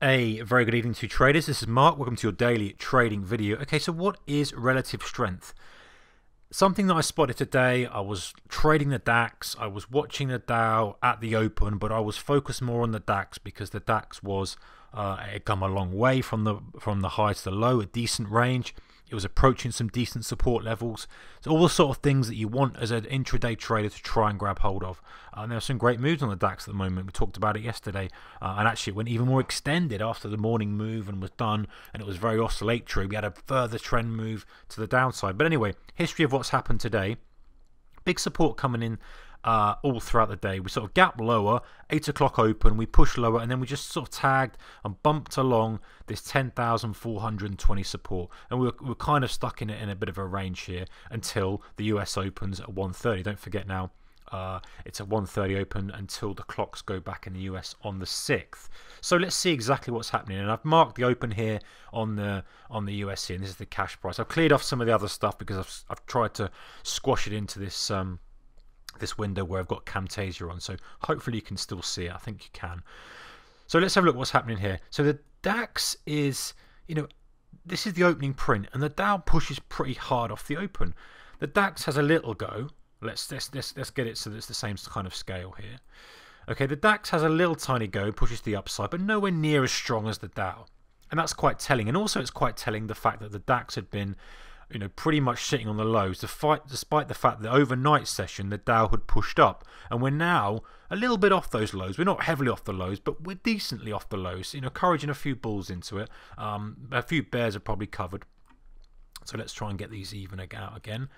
A very good evening to traders. This is Mark. Welcome to your daily trading video. Okay, so what is relative strength? Something that I spotted today. I was trading the DAX. I was watching the Dow at the open, but I was focused more on the DAX because the DAX was it had come a long way from the high to the low, a decent range. It was approaching some decent support levels. So all the sort of things that you want as an intraday trader to try and grab hold of. And there are some great moves on the DAX at the moment. We talked about it yesterday. And actually it went even more extended after the morning move and was done. And it was very oscillatory. We had a further trend move to the downside. But anyway, history of what's happened today. Big support coming in all throughout the day. We sort of gap lower, 8 o'clock open, we push lower, and then we just sort of tagged and bumped along this 10,420 support. And we're kind of stuck in a bit of a range here until the US opens at 1:30. Don't forget now, it's at 1:30 open until the clocks go back in the US on the 6th. So let's see exactly what's happening. And I've marked the open here on the US here, and this is the cash price. I've cleared off some of the other stuff because I've tried to squash it into this this window where I've got Camtasia on, so hopefully you can still see it. I think you can. So let's have a look what's happening here. So the DAX is, this is the opening print, and the Dow pushes pretty hard off the open. The DAX has a little go. Let's get it so that it's the same kind of scale here. Okay, the DAX has a little tiny go, pushes the upside, but nowhere near as strong as the Dow. And that's quite telling. And also it's quite telling the fact that the DAX had been pretty much sitting on the lows, despite the fact that the overnight session the Dow had pushed up, and we're now a little bit off those lows. We're not heavily off the lows, but we're decently off the lows. Encouraging a few bulls into it. A few bears are probably covered. So let's try and get these even out again.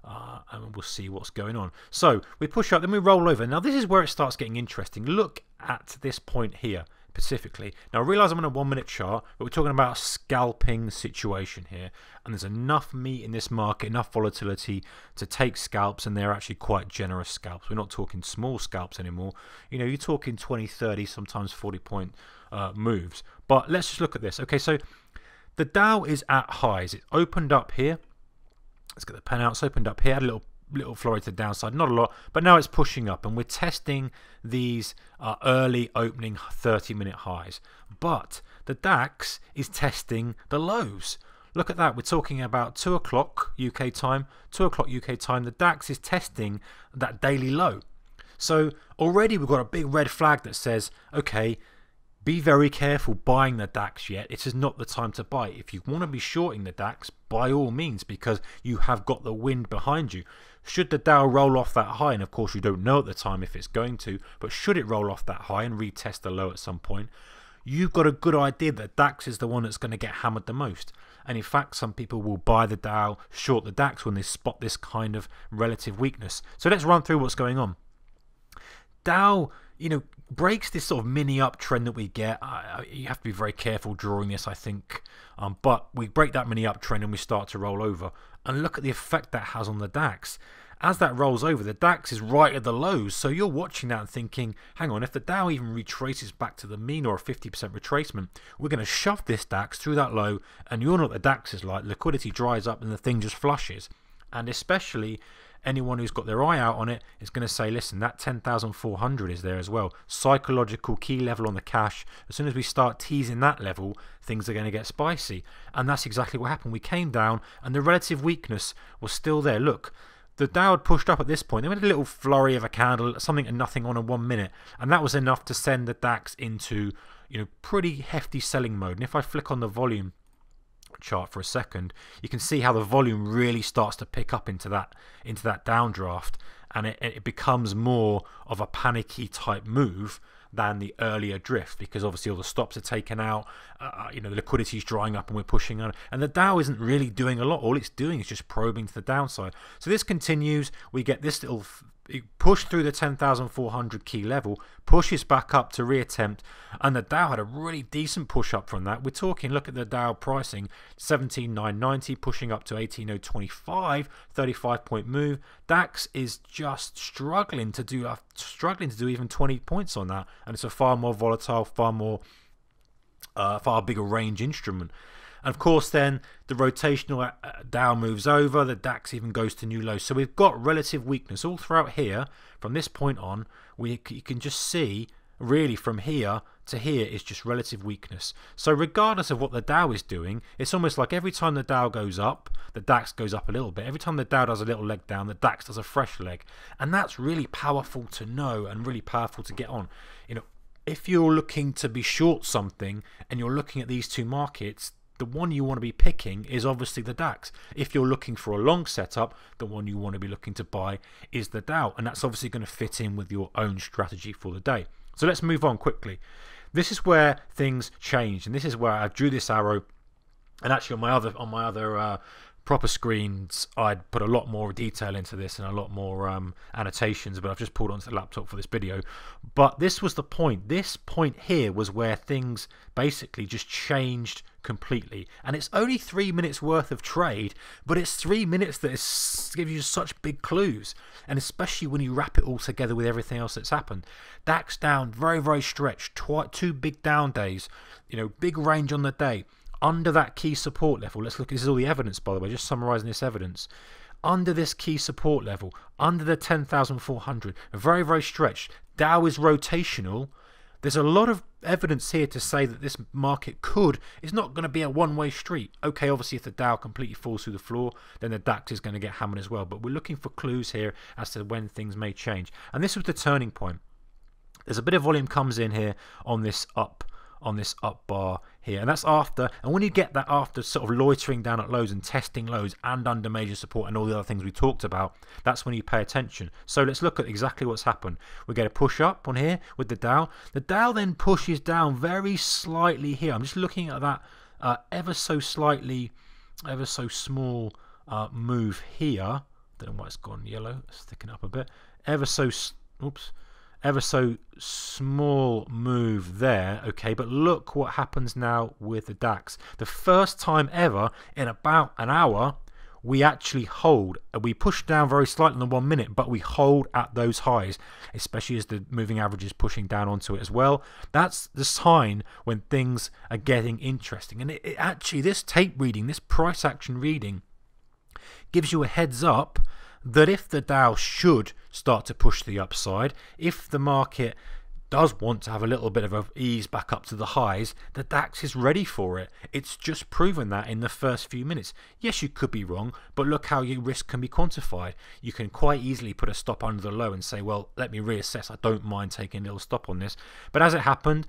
And we'll see what's going on. So we push up, then we roll over. Now this is where it starts getting interesting. Look at this point here specifically. Now I realise I'm on a 1 minute chart, but we're talking about a scalping situation here, and there's enough meat in this market, enough volatility to take scalps, and they're actually quite generous scalps. We're not talking small scalps anymore. You're talking 20, 30, sometimes 40 point moves. But let's just look at this. Okay, so the Dow is at highs. It opened up here. Let's get the pen out. It's opened up here, had a little flurry to the downside, not a lot, but now it's pushing up, and we're testing these early opening 30-minute highs. But the DAX is testing the lows. Look at that. We're talking about 2 o'clock UK time. 2 o'clock UK time. The DAX is testing that daily low. So already we've got a big red flag that says, okay, be very careful buying the DAX yet. It is not the time to buy. If you want to be shorting the DAX, by all means, because you have got the wind behind you. Should the Dow roll off that high, and of course you don't know at the time if it's going to, but should it roll off that high and retest the low at some point, you've got a good idea that DAX is the one that's going to get hammered the most. And in fact, some people will buy the Dow, short the DAX when they spot this kind of relative weakness. So let's run through what's going on. Dow, breaks this sort of mini uptrend that we get. You have to be very careful drawing this, I think. But we break that mini uptrend and we start to roll over. And look at the effect that has on the DAX. As that rolls over, the DAX is right at the lows. So you're watching that and thinking, hang on, if the Dow even retraces back to the mean or a 50% retracement, we're going to shove this DAX through that low. And you all know what the DAX is like. Liquidity dries up and the thing just flushes. And especially anyone who's got their eye out on it is going to say, listen, that 10,400 is there as well. Psychological key level on the cash. As soon as we start teasing that level, things are going to get spicy. And that's exactly what happened. We came down and the relative weakness was still there. Look, the Dow had pushed up at this point. They had a little flurry of a candle, something and nothing on a 1 minute. And that was enough to send the DAX into pretty hefty selling mode. And if I flick on the volume chart for a second, you can see how the volume really starts to pick up into that downdraft, and it becomes more of a panicky type move than the earlier drift, because obviously all the stops are taken out, the liquidity is drying up and we're pushing on, and the Dow isn't really doing a lot. All it's doing is just probing to the downside. So this continues. We get this little push through the 10,400 key level, pushes back up to reattempt, and the Dow had a really decent push up from that. We're talking, look at the Dow pricing, 17,990 pushing up to 18,025, 35 point move. DAX is just struggling to do even 20 points on that, and it's a far more volatile, far bigger range instrument. And of course then the rotational Dow moves over, the DAX even goes to new lows. So we've got relative weakness all throughout here. From this point on, you can just see really from here to here is just relative weakness. So regardless of what the Dow is doing, it's almost like every time the Dow goes up, the DAX goes up a little bit. Every time the Dow does a little leg down, the DAX does a fresh leg. And that's really powerful to know and really powerful to get on. You know, if you're looking to be short something and you're looking at these two markets, the one you want to be picking is obviously the DAX. If you're looking for a long setup, the one you want to be looking to buy is the Dow. And that's obviously going to fit in with your own strategy for the day. So let's move on quickly. This is where things change, and this is where I drew this arrow. And actually, on my other proper screens, I'd put a lot more detail into this and a lot more annotations, but I've just pulled onto the laptop for this video. But this was the point. This point here was where things basically just changed completely. And it's only 3 minutes worth of trade, but it's 3 minutes that gives you such big clues. And especially when you wrap it all together with everything else that's happened. DAX down, very, very stretched. Two big down days. You know, big range on the day. Under that key support level, let's look, this is all the evidence by the way, just summarising this evidence. Under this key support level, under the 10,400, very, very stretched. Dow is rotational. There's a lot of evidence here to say that this market is not going to be a one-way street. Okay, obviously if the Dow completely falls through the floor, then the DAX is going to get hammered as well. But we're looking for clues here as to when things may change. And this was the turning point. There's a bit of volume comes in here on this up bar here, and that's after, and when you get that after sort of loitering down at lows and testing lows and under major support and all the other things we talked about, that's when you pay attention. So let's look at exactly what's happened. We get a push up on here with the Dow. The Dow then pushes down very slightly here. I'm just looking at that ever so small move here. Don't know why it's gone yellow. It's sticking up a bit. Ever so small move there, okay, but look what happens now with the DAX. The first time ever in about an hour we actually hold. We push down very slightly in the 1 minute, but we hold at those highs, especially as the moving average is pushing down onto it as well. That's the sign when things are getting interesting. And it actually, this tape reading, this price action reading, gives you a heads up that if the Dow should start to push the upside, if the market does want to have a little bit of a ease back up to the highs, the DAX is ready for it. It's just proven that in the first few minutes. Yes, you could be wrong, but look how your risk can be quantified. You can quite easily put a stop under the low and say, well, let me reassess. I don't mind taking a little stop on this. But as it happened,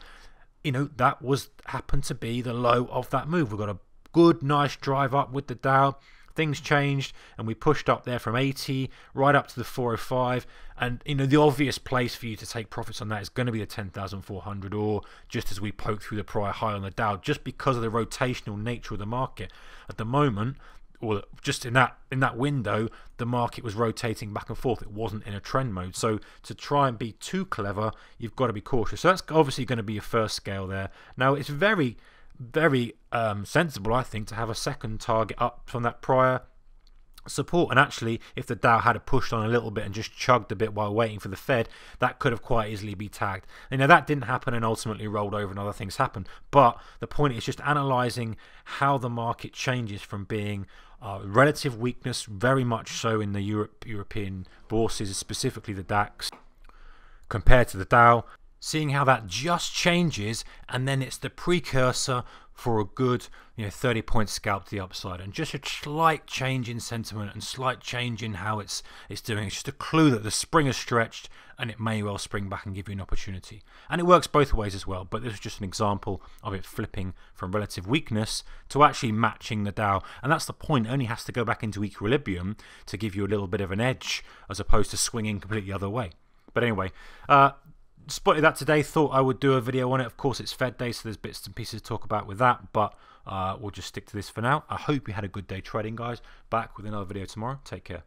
you know, that happened to be the low of that move. We've got a good, nice drive up with the Dow. Things changed and we pushed up there from 80 right up to the 405, and you know the obvious place for you to take profits on that is going to be the 10,400, or just as we poke through the prior high on the Dow, just because of the rotational nature of the market at the moment, or just in that window the market was rotating back and forth. It wasn't in a trend mode, so to try and be too clever you've got to be cautious. So that's obviously going to be your first scale there. Now it's very sensible, I think, to have a second target up from that prior support. And actually, if the Dow had pushed on a little bit and just chugged a bit while waiting for the Fed, that could have quite easily be tagged. You know, that didn't happen and ultimately rolled over and other things happened. But the point is just analysing how the market changes from being relative weakness, very much so in the European bourses, specifically the DAX, compared to the Dow, seeing how that just changes, and then it's the precursor for a good 30-point scalp to the upside. And just a slight change in sentiment and slight change in how it's doing. It's just a clue that the spring has stretched and it may well spring back and give you an opportunity. And it works both ways as well, but this is just an example of it flipping from relative weakness to actually matching the Dow. And that's the point. It only has to go back into equilibrium to give you a little bit of an edge as opposed to swinging completely the other way. But anyway, spotted that today, thought I would do a video on it. Of course, it's Fed day, so there's bits and pieces to talk about with that, but we'll just stick to this for now. I hope you had a good day trading, guys. Back with another video tomorrow. Take care.